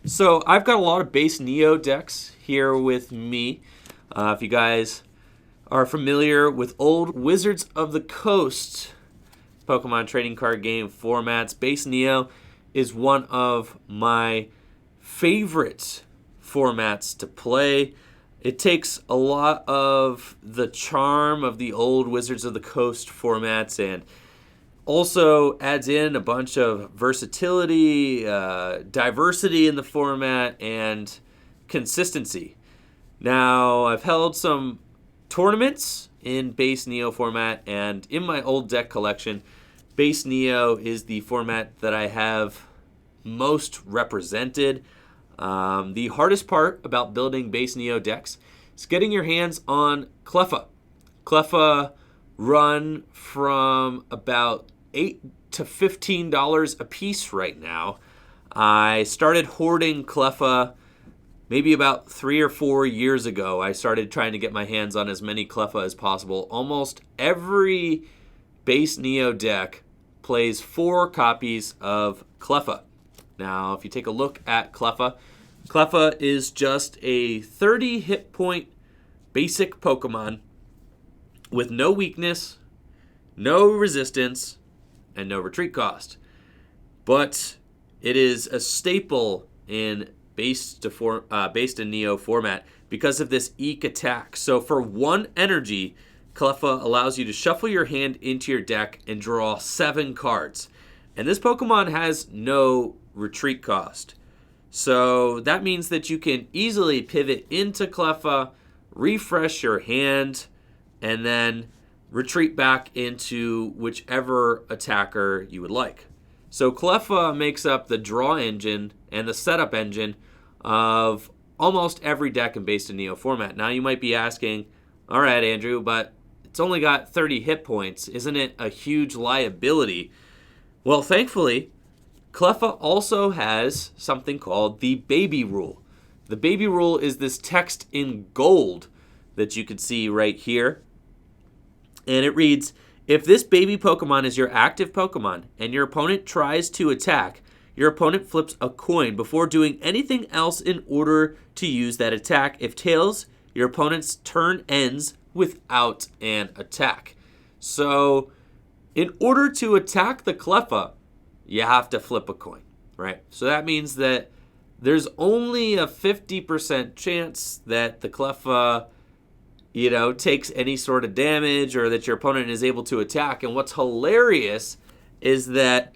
So I've got a lot of base Neo decks here with me. If you guys are familiar with old Wizards of the Coast Pokemon trading card game formats, base Neo is one of my favorite formats to play. It takes a lot of the charm of the old Wizards of the Coast formats and also adds in a bunch of versatility, diversity in the format, and consistency. Now, I've held some tournaments in base Neo format, and in my old deck collection, base Neo is the format that I have most represented. The hardest part about building base Neo decks is getting your hands on Cleffa. Cleffa run from about $8 to $15 a piece right now. I started hoarding Cleffa maybe about 3 or 4 years ago. I started trying to get my hands on as many Cleffa as possible. Almost every base Neo deck plays 4 copies of Cleffa. Now, if you take a look at Cleffa, Cleffa is just a 30 hit point basic Pokemon with no weakness, no resistance, and no retreat cost. But it is a staple in based in Neo format because of this Eek attack. So for 1 energy, Cleffa allows you to shuffle your hand into your deck and draw 7 cards. And this Pokemon has no retreat cost. So that means that you can easily pivot into Cleffa, refresh your hand, and then retreat back into whichever attacker you would like. So Cleffa makes up the draw engine and the setup engine of almost every deck in base Neo format. Now you might be asking, all right, Andrew, but it's only got 30 hit points. Isn't it a huge liability? Well, thankfully, Cleffa also has something called the baby rule. The baby rule is this text in gold that you can see right here. And it reads, if this baby Pokemon is your active Pokemon and your opponent tries to attack, your opponent flips a coin before doing anything else in order to use that attack. If tails, your opponent's turn ends without an attack. So, in order to attack the Cleffa, you have to flip a coin, right? So that means that there's only a 50% chance that the Cleffa takes any sort of damage or that your opponent is able to attack. And what's hilarious is that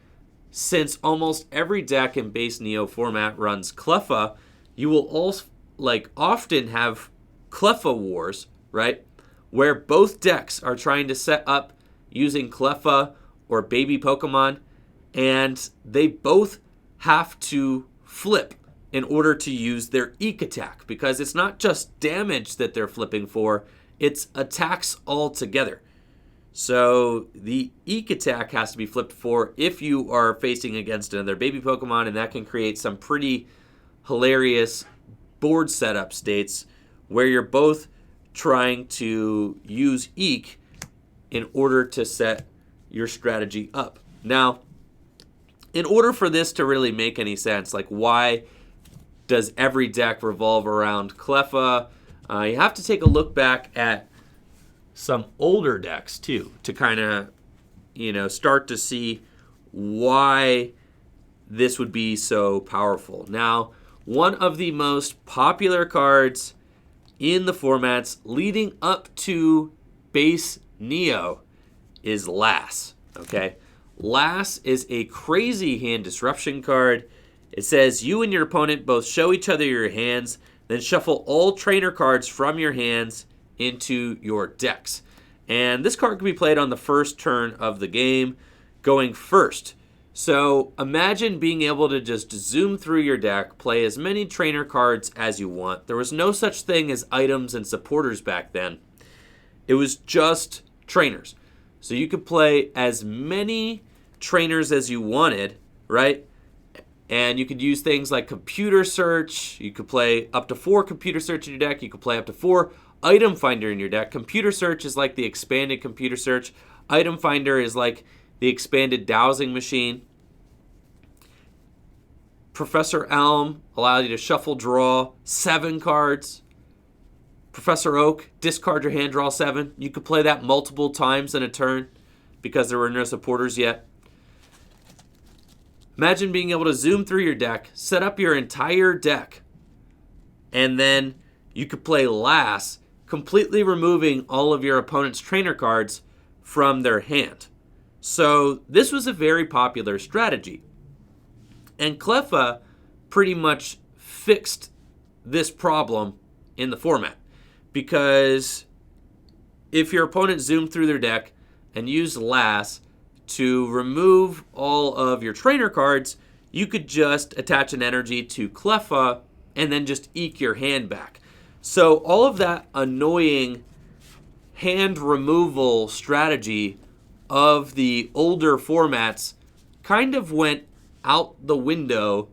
since almost every deck in base Neo format runs Cleffa, you will also often have Cleffa wars, right? Where both decks are trying to set up using Cleffa or baby Pokemon, and they both have to flip in order to use their Eek attack, because it's not just damage that they're flipping for, it's attacks altogether. So the Eek attack has to be flipped for if you are facing against another baby Pokemon, and that can create some pretty hilarious board setup states where you're both trying to use Eek in order to set your strategy up. Now, in order for this to really make any sense, why does every deck revolve around Cleffa? You have to take a look back at some older decks too to kind of, start to see why this would be so powerful. Now, one of the most popular cards in the formats leading up to base Neo is Lass. Okay, Lass is a crazy hand disruption card. It says you and your opponent both show each other your hands, then shuffle all trainer cards from your hands into your decks. And this card can be played on the first turn of the game, going first. So imagine being able to just zoom through your deck, play as many trainer cards as you want. There was no such thing as items and supporters back then. It was just trainers. So you could play as many trainers as you wanted, right? And you could use things like computer search. You could play up to 4 computer search in your deck. You could play up to 4 item finder in your deck. Computer search is like the expanded computer search. Item finder is like the expanded dowsing machine. Professor Elm allows you to shuffle draw 7 cards. Professor Oak, discard your hand, draw 7. You could play that multiple times in a turn because there were no supporters yet. Imagine being able to zoom through your deck, set up your entire deck, and then you could play last, completely removing all of your opponent's trainer cards from their hand. So this was a very popular strategy. And Cleffa pretty much fixed this problem in the format. Because if your opponent zoomed through their deck and used last to remove all of your trainer cards, you could just attach an energy to Cleffa and then just eke your hand back. So all of that annoying hand removal strategy of the older formats kind of went out the window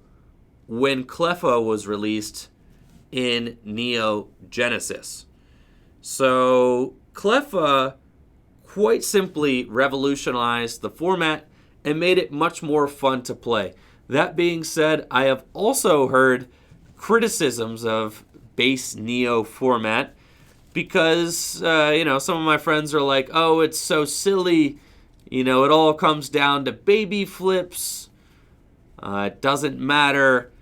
when Cleffa was released in Neo Genesis. So Cleffa quite simply revolutionized the format and made it much more fun to play. That being said, I have also heard criticisms of base Neo format because, some of my friends are like, oh, it's so silly. It all comes down to baby flips. It doesn't matter.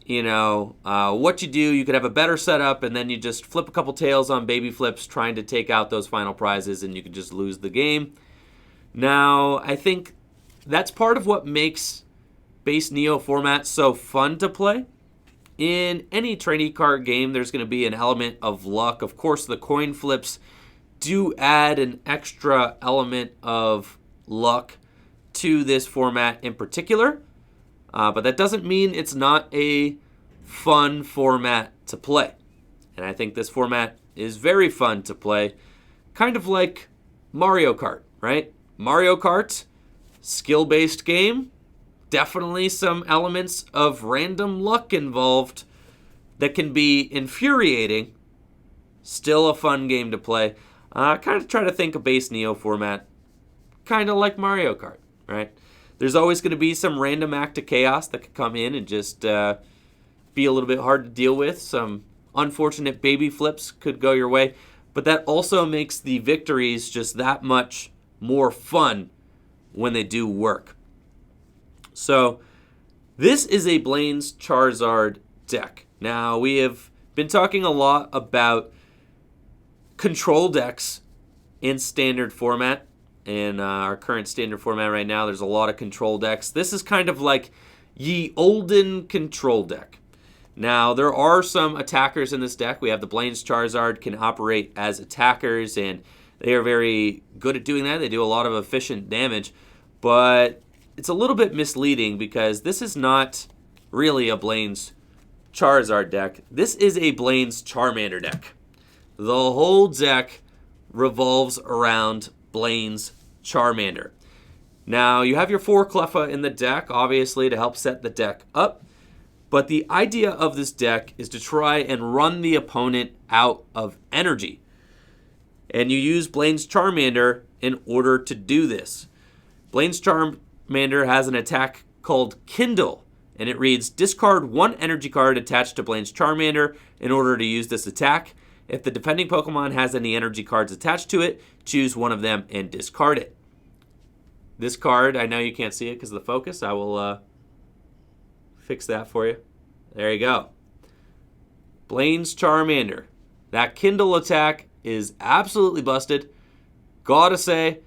What you do, you could have a better setup and then you just flip a couple tails on baby flips trying to take out those final prizes and you could just lose the game. Now, I think that's part of what makes base Neo format so fun to play. In any trading card game, there's going to be an element of luck. Of course, the coin flips do add an extra element of luck to this format in particular. But that doesn't mean it's not a fun format to play. And I think this format is very fun to play. Kind of like Mario Kart, right? Mario Kart, skill-based game. Definitely some elements of random luck involved that can be infuriating. Still a fun game to play. Kind of try to think of base Neo format. Kind of like Mario Kart, right? There's always going to be some random act of chaos that could come in and just be a little bit hard to deal with. Some unfortunate baby flips could go your way. But that also makes the victories just that much more fun when they do work. So this is a Blaine's Charizard deck. Now, we have been talking a lot about control decks in standard format. In our current standard format right now, there's a lot of control decks. This is kind of like ye olden control deck. Now, there are some attackers in this deck. We have the Blaine's Charizard can operate as attackers, and they are very good at doing that. They do a lot of efficient damage, but it's a little bit misleading because this is not really a Blaine's Charizard deck. This is a Blaine's Charmander deck. The whole deck revolves around Blaine's Charmander. Now, you have your 4 Cleffa in the deck, obviously, to help set the deck up. But the idea of this deck is to try and run the opponent out of energy. And you use Blaine's Charmander in order to do this. Blaine's Charmander has an attack called Kindle, and it reads, discard 1 energy card attached to Blaine's Charmander in order to use this attack. If the defending Pokemon has any energy cards attached to it, choose one of them and discard it. This card, I know you can't see it because of the focus. I will fix that for you. There you go. Blaine's Charmander. That Kindle attack is absolutely busted. Gotta say,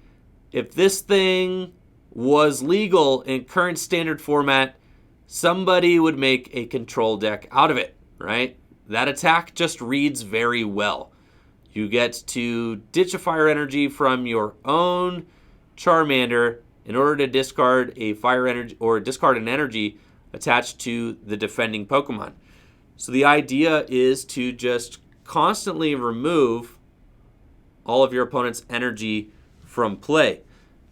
if this thing was legal in current standard format, somebody would make a control deck out of it, right? That attack just reads very well. You get to ditch a fire energy from your own Charmander in order to discard a fire energy or discard an energy attached to the defending Pokemon. So the idea is to just constantly remove all of your opponent's energy from play.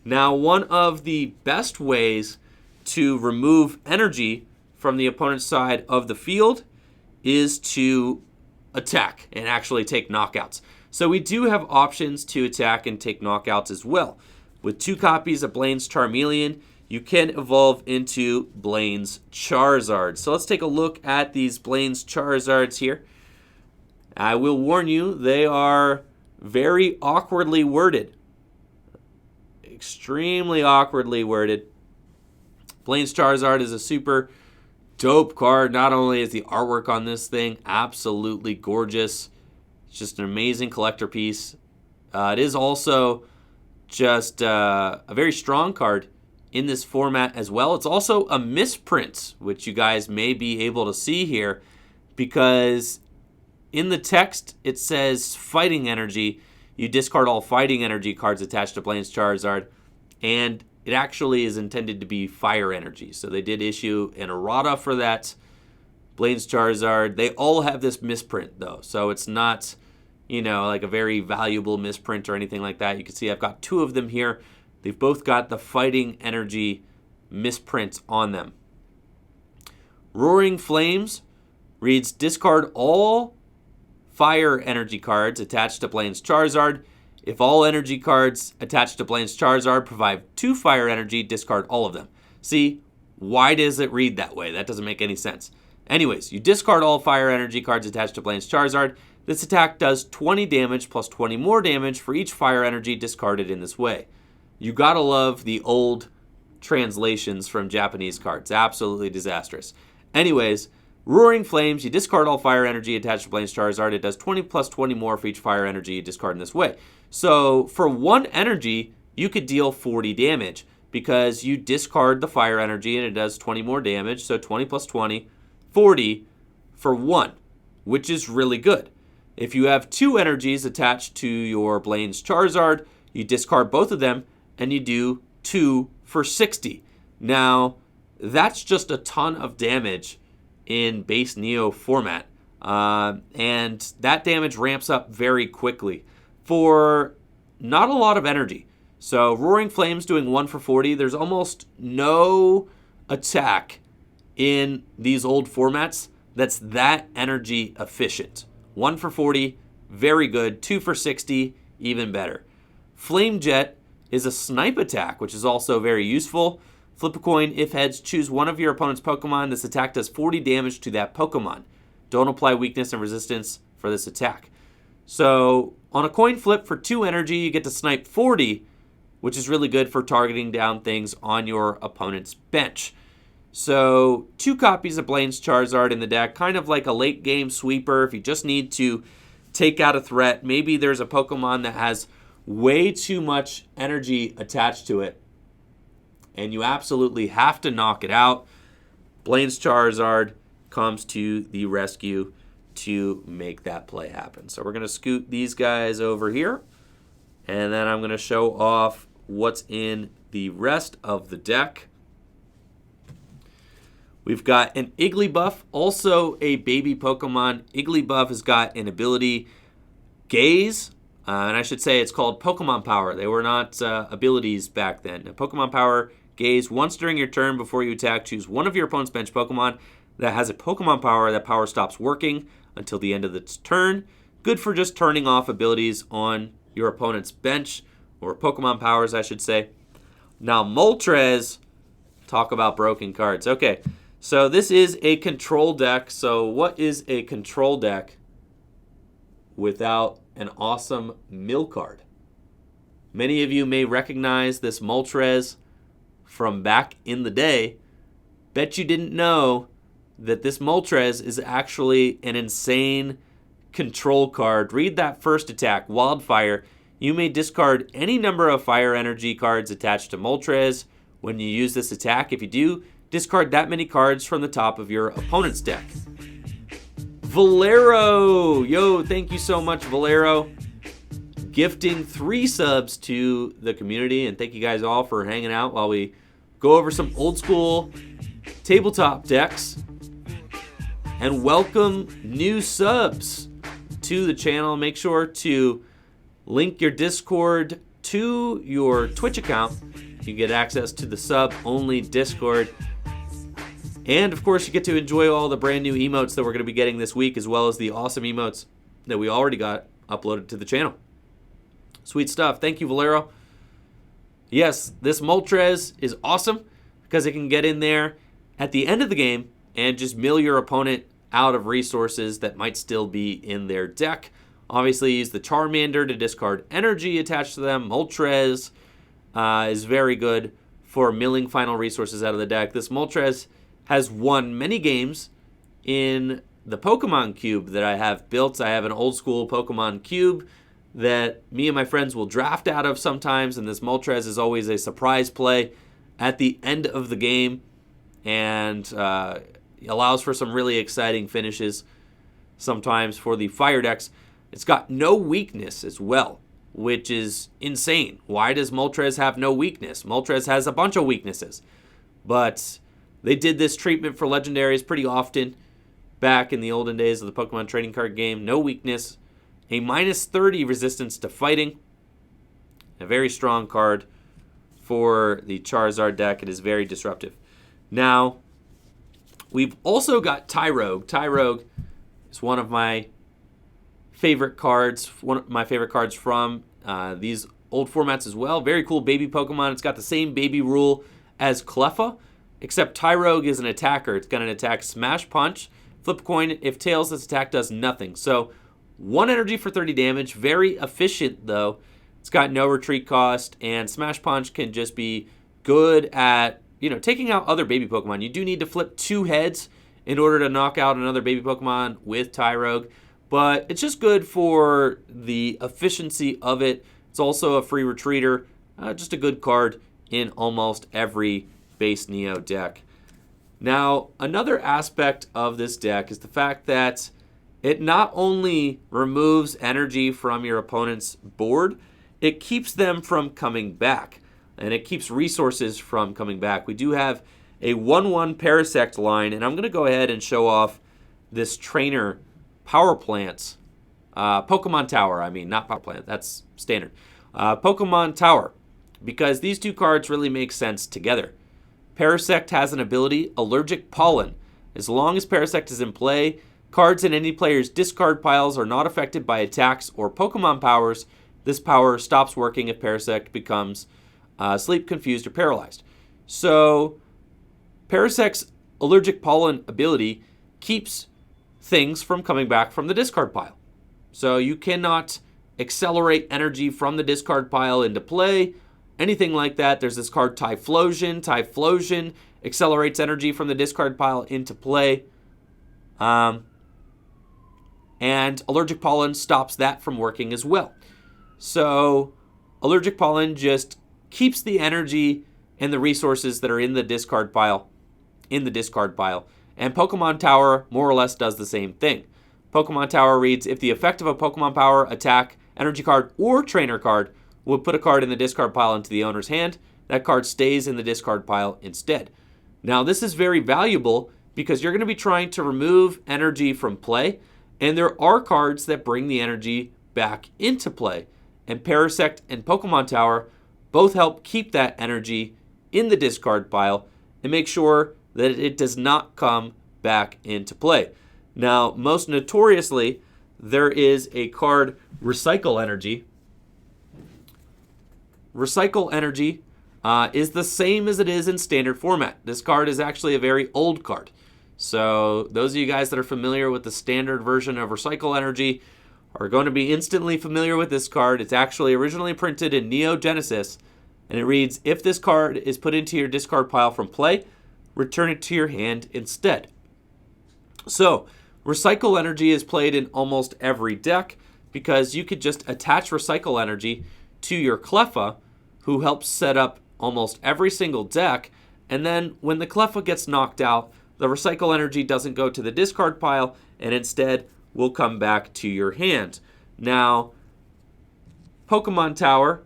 Now, one of the best ways to remove energy from the opponent's side of the field is to attack and actually take knockouts. So we do have options to attack and take knockouts as well. With 2 copies of Blaine's Charmeleon, you can evolve into Blaine's Charizard. So let's take a look at these Blaine's Charizards here. I will warn you, they are very awkwardly worded. Extremely awkwardly worded. Blaine's Charizard is a super dope card. Not only is the artwork on this thing absolutely gorgeous, it's just an amazing collector piece. It is also just a very strong card in this format as well. It's also a misprint, which you guys may be able to see here, because in the text it says fighting energy. You discard all fighting energy cards attached to Blaine's Charizard, and it actually is intended to be fire energy. So they did issue an errata for that Blaine's Charizard. They all have this misprint though, so it's not, like a very valuable misprint or anything like that. You can see I've got two of them here. They've both got the fighting energy misprint on them. Roaring Flames reads, discard all fire energy cards attached to Blaine's Charizard. If all energy cards attached to Blaine's Charizard provide 2 fire energy, discard all of them. See, why does it read that way? That doesn't make any sense. Anyways, you discard all fire energy cards attached to Blaine's Charizard. This attack does 20 damage plus 20 more damage for each fire energy discarded in this way. You gotta love the old translations from Japanese cards. Absolutely disastrous. Anyways, Roaring Flames, you discard all fire energy attached to Blaine's Charizard. It does 20 plus 20 more for each fire energy you discard in this way. So for 1 energy, you could deal 40 damage because you discard the fire energy and it does 20 more damage. So 20 plus 20, 40 for 1, which is really good. If you have 2 energies attached to your Blaine's Charizard, you discard both of them and you do 2 for 60. Now, that's just a ton of damage in base Neo format, and that damage ramps up very quickly for not a lot of energy. So Roaring Flames doing 1 for 40, there's almost no attack in these old formats that's that energy efficient. 1 for 40, very good. 2 for 60, even better. Flame Jet is a snipe attack, which is also very useful. Flip a coin. If heads, choose one of your opponent's Pokemon. This attack does 40 damage to that Pokemon. Don't apply weakness and resistance for this attack. So on a coin flip for 2 energy, you get to snipe 40, which is really good for targeting down things on your opponent's bench. So 2 copies of Blaine's Charizard in the deck, kind of like a late game sweeper if you just need to take out a threat. Maybe there's a Pokemon that has way too much energy attached to it, and you absolutely have to knock it out. Blaine's Charizard comes to the rescue to make that play happen. So we're going to scoot these guys over here, and then I'm going to show off what's in the rest of the deck. We've got an Igglybuff, also a baby Pokemon. Igglybuff has got an ability, Gaze, and I should say it's called Pokemon Power. They were not abilities back then. Pokemon Power, Gaze. Once during your turn before you attack, choose one of your opponent's bench Pokemon that has a Pokemon Power. That power stops working until the end of its turn. Good for just turning off abilities on your opponent's bench, or Pokemon Powers, I should say. Now, Moltres, talk about broken cards. Okay, so this is a control deck. So what is a control deck without an awesome mill card? Many of you may recognize this Moltres from back in the day. Bet you didn't know that this Moltres is actually an insane control card. Read that first attack, Wildfire. You may discard any number of fire energy cards attached to Moltres when you use this attack. If you do, discard that many cards from the top of your opponent's deck. Valero! Yo, thank you so much, Valero. Gifting 3 subs to the community, and thank you guys all for hanging out while we go over some old school tabletop decks. And welcome new subs to the channel. Make sure to link your Discord to your Twitch account. You get access to the sub-only Discord. And, of course, you get to enjoy all the brand new emotes that we're going to be getting this week, as well as the awesome emotes that we already got uploaded to the channel. Sweet stuff. Thank you, Valero. Yes, this Moltres is awesome. because it can get in there at the end of the game and just mill your opponent out of resources that might still be in their deck. Obviously, use the Charmander to discard energy attached to them. Moltres is very good for milling final resources out of the deck. This Moltres has won many games in the Pokemon Cube that I have built. I have an old school Pokemon Cube that me and my friends will draft out of sometimes, and this Moltres is always a surprise play at the end of the game, and allows for some really exciting finishes sometimes for the fire decks. It's got no weakness as well, which is insane. Why does Moltres have no weakness? Moltres has a bunch of weaknesses, but they did this treatment for legendaries pretty often back in the olden days of the Pokemon trading card game. No weakness, a minus 30 resistance to fighting, a very strong card for the Charizard deck. It is very disruptive. Now, we've also got Tyrogue. Tyrogue is one of my favorite cards, from these old formats as well. Very cool baby Pokemon. It's got the same baby rule as Cleffa, except Tyrogue is an attacker. It's got an attack Smash Punch. Flip a coin. If tails, this attack does nothing. So 1 energy for 30 damage. Very efficient, though. It's got no retreat cost, and Smash Punch can just be good at, taking out other baby Pokemon. You do need to flip 2 heads in order to knock out another baby Pokemon with Tyrogue, but it's just good for the efficiency of it. It's also a free retreater. Just a good card in almost every base Neo deck. Now, another aspect of this deck is the fact that it not only removes energy from your opponent's board, it keeps them from coming back, and it keeps resources from coming back. We do have a 1/1 Parasect line, and I'm going to go ahead and show off this trainer power plants. Pokemon Tower, not power plant. That's standard. Pokemon Tower, because these two cards really make sense together. Parasect has an ability, Allergic Pollen. As long as Parasect is in play, cards in any player's discard piles are not affected by attacks or Pokemon powers. This power stops working if Parasect becomes sleep, confused, or paralyzed. So Parasect's Allergic Pollen ability keeps things from coming back from the discard pile. So you cannot accelerate energy from the discard pile into play, anything like that. There's this card Typhlosion. Typhlosion accelerates energy from the discard pile into play. And Allergic Pollen stops that from working as well. So Allergic Pollen just keeps the energy and the resources that are in the discard pile in the discard pile. And Pokemon Tower more or less does the same thing. Pokemon Tower reads, if the effect of a Pokemon Power, attack, energy card, or trainer card would put a card in the discard pile into the owner's hand, that card stays in the discard pile instead. Now, this is very valuable because you're going to be trying to remove energy from play, and there are cards that bring the energy back into play. And Parasect and Pokemon Tower both help keep that energy in the discard pile and make sure that it does not come back into play. Now, most notoriously, there is a card, Recycle Energy. Recycle Energy is the same as it is in standard format. This card is actually a very old card. So those of you guys that are familiar with the standard version of Recycle Energy are going to be instantly familiar with this card. It's actually originally printed in Neo Genesis, and it reads, if this card is put into your discard pile from play, return it to your hand instead. So, Recycle Energy is played in almost every deck because you could just attach Recycle Energy to your Cleffa, who helps set up almost every single deck, and then when the Cleffa gets knocked out, the Recycle Energy doesn't go to the discard pile and instead will come back to your hand. Now, Pokemon Tower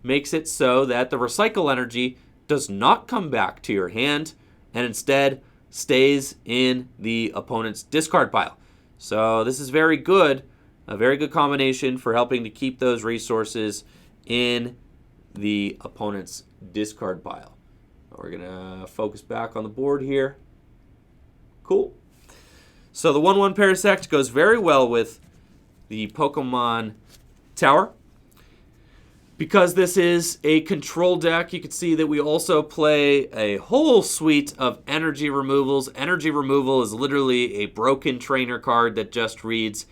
makes it so that the Recycle Energy does not come back to your hand and instead stays in the opponent's discard pile. So this is very good, a very good combination for helping to keep those resources in the opponent's discard pile. We're going to focus back on the board here. Cool. So the 1/1 Parasect goes very well with the Pokemon Tower Because this is a control deck, you can see that we also play a whole suite of energy removals. Energy removal is literally a broken trainer card that just reads,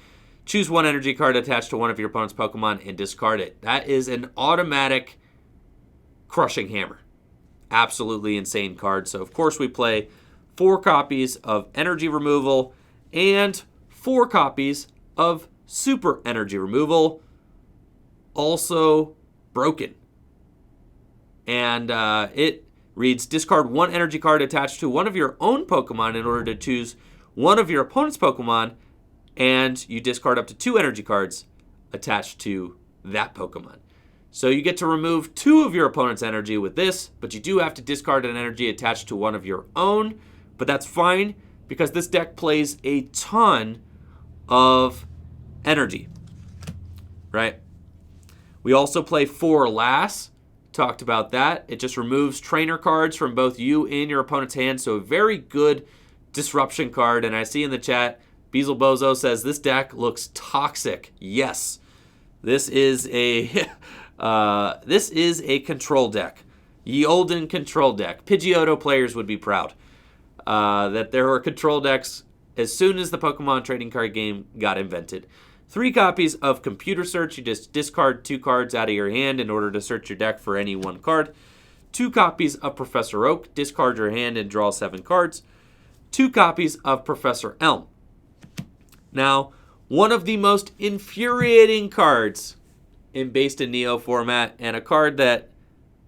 choose one energy card attached to one of your opponent's Pokemon and discard it. That is an automatic crushing hammer. Absolutely insane card. So, of course, we play 4 copies of energy removal and 4 copies of super energy removal. Also broken. And it reads, discard one energy card attached to one of your own Pokemon in order to choose one of your opponent's Pokemon, and you discard up to 2 energy cards attached to that Pokemon. So you get to remove 2 of your opponent's energy with this, but you do have to discard an energy attached to one of your own, but that's fine because this deck plays a ton of energy, right? We also play 4 Lass. Talked about that. It just removes trainer cards from both you and your opponent's hand, so a very good disruption card. And I see in the chat, Beezle Bozo says, this deck looks toxic. Yes. This is a control deck. Ye olden control deck. Pidgeotto players would be proud that there were control decks as soon as the Pokemon trading card game got invented. 3 copies of Computer Search. You just discard 2 cards out of your hand in order to search your deck for any one card. 2 copies of Professor Oak. Discard your hand and draw 7 cards. 2 copies of Professor Elm. Now, one of the most infuriating cards based in Neo format, and a card that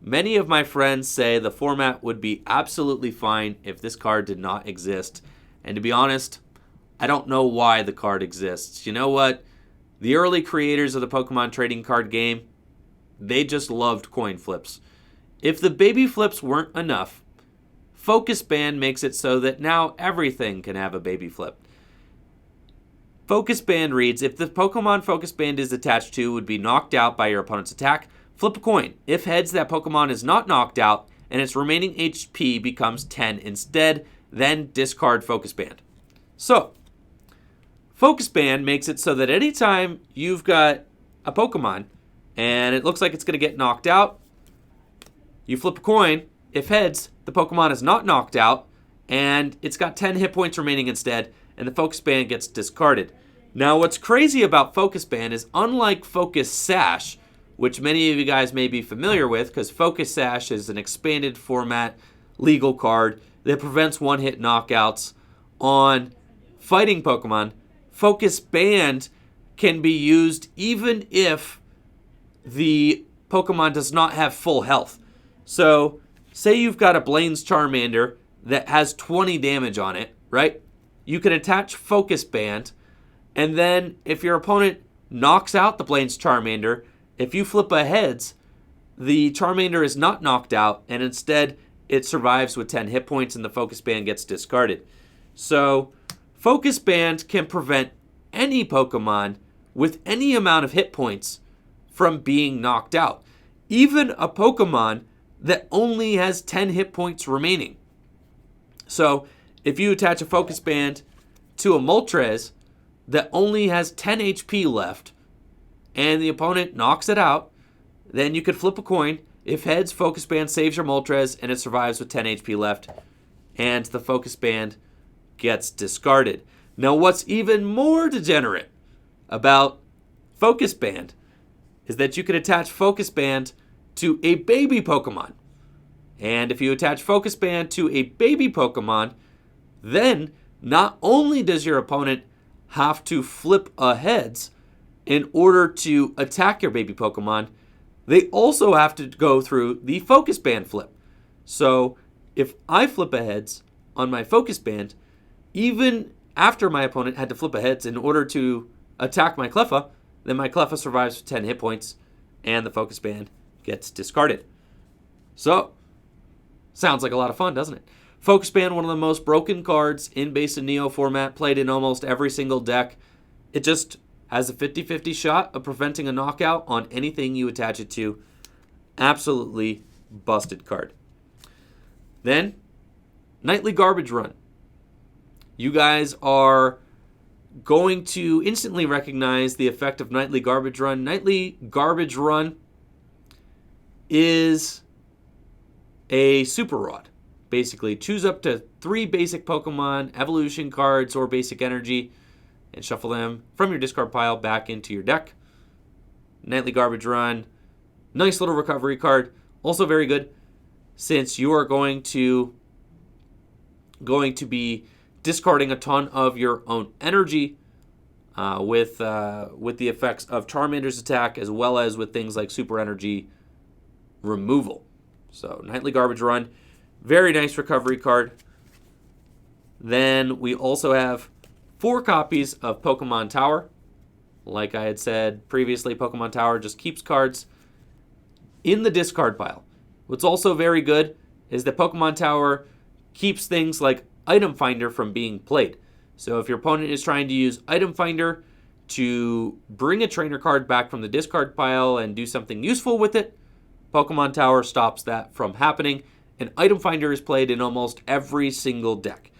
many of my friends say the format would be absolutely fine if this card did not exist. And to be honest, I don't know why the card exists. You know what? The early creators of the Pokemon trading card game, they just loved coin flips. If the baby flips weren't enough, Focus Band makes it so that now everything can have a baby flip. Focus Band reads, if the Pokemon Focus Band is attached to would be knocked out by your opponent's attack, flip a coin. If heads, that Pokemon is not knocked out and its remaining HP becomes 10 instead, then discard Focus Band. So, Focus Band makes it so that anytime you've got a Pokemon and it looks like it's going to get knocked out, you flip a coin. If heads, the Pokemon is not knocked out and it's got 10 hit points remaining instead, and the Focus Band gets discarded. Now, what's crazy about Focus Band is unlike Focus Sash, which many of you guys may be familiar with, because Focus Sash is an expanded format legal card that prevents one-hit knockouts on fighting Pokemon. Focus Band can be used even if the Pokemon does not have full health. So, say you've got a Blaine's Charmander that has 20 damage on it, right? You can attach Focus Band, and then if your opponent knocks out the Blaine's Charmander, if you flip a heads, the Charmander is not knocked out, and instead it survives with 10 hit points and the Focus Band gets discarded. So, Focus Band can prevent any Pokemon with any amount of hit points from being knocked out. Even a Pokemon that only has 10 hit points remaining. So, if you attach a Focus Band to a Moltres that only has 10 HP left, and the opponent knocks it out, then you could flip a coin. If heads, Focus Band saves your Moltres, and it survives with 10 HP left, and the Focus Band gets discarded. Now, what's even more degenerate about Focus Band is that you could attach Focus Band to a baby Pokemon. And if you attach Focus Band to a baby Pokemon, then not only does your opponent have to flip a heads in order to attack your baby Pokemon, they also have to go through the Focus Band flip. So if I flip a heads on my Focus Band, even after my opponent had to flip a heads in order to attack my Cleffa, then my Cleffa survives with 10 hit points and the Focus Band gets discarded. So, sounds like a lot of fun, doesn't it? Focus Band, one of the most broken cards in base and Neo format, played in almost every single deck. It just has a 50-50 shot of preventing a knockout on anything you attach it to. Absolutely busted card. Then, Nightly Garbage Run. You guys are going to instantly recognize the effect of Nightly Garbage Run. Nightly Garbage Run is a Super Rod. Basically, choose up to 3 basic Pokemon, evolution cards, or basic energy, and shuffle them from your discard pile back into your deck. Nightly Garbage Run. Nice little recovery card. Also very good since you are going to be discarding a ton of your own energy with the effects of Charmander's attack, as well as with things like super energy removal. So Nightly Garbage Run, very nice recovery card. Then we also have 4 copies of Pokemon Tower. Like I had said previously, Pokemon Tower just keeps cards in the discard pile. What's also very good is that Pokemon Tower keeps things like Item Finder from being played. So if your opponent is trying to use Item Finder to bring a trainer card back from the discard pile and do something useful with it, Pokemon Tower stops that from happening, and Item Finder is played in almost every single deck.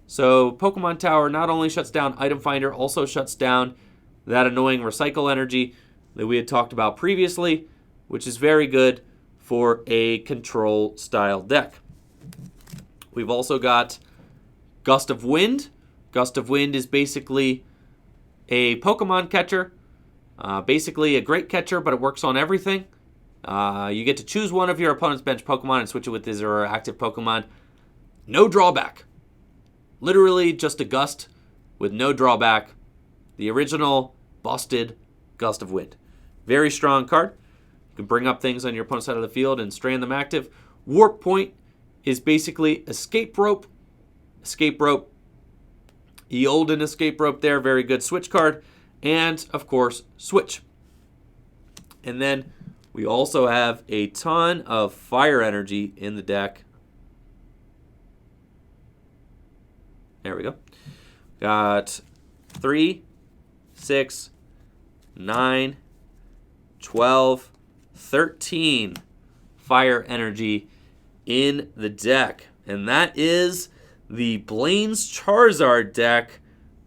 So Pokemon Tower not only shuts down Item Finder, also shuts down that annoying recycle energy that we had talked about previously, which is very good for a control style deck. We've also got Gust of Wind. Gust of Wind is basically a Pokemon catcher. Basically a great catcher, but it works on everything. You get to choose one of your opponent's bench Pokemon and switch it with his or her active Pokemon. No drawback. Literally just a Gust with no drawback. The original busted Gust of Wind. Very strong card. You can bring up things on your opponent's side of the field and strand them active. Warp Point is basically Escape Rope. Escape Rope. Eolden Escape Rope there. Very good switch card. And, of course, Switch. And then we also have a ton of fire energy in the deck. There we go. Got 3, 6, 9, 12, 13 fire energy in the deck. And that is the Blaine's Charizard deck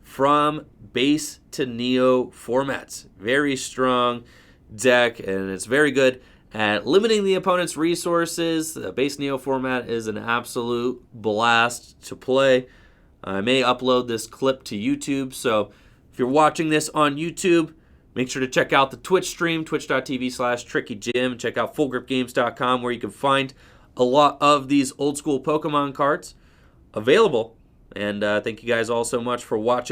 from base to Neo formats. Very strong deck, and it's very good at limiting the opponent's resources. The base Neo format is an absolute blast to play. I may upload this clip to YouTube, so if you're watching this on YouTube, make sure to check out the Twitch stream, twitch.tv/TrickyJim. Check out FullGripGames.com, where you can find a lot of these old school Pokemon cards available. And thank you guys all so much for watching.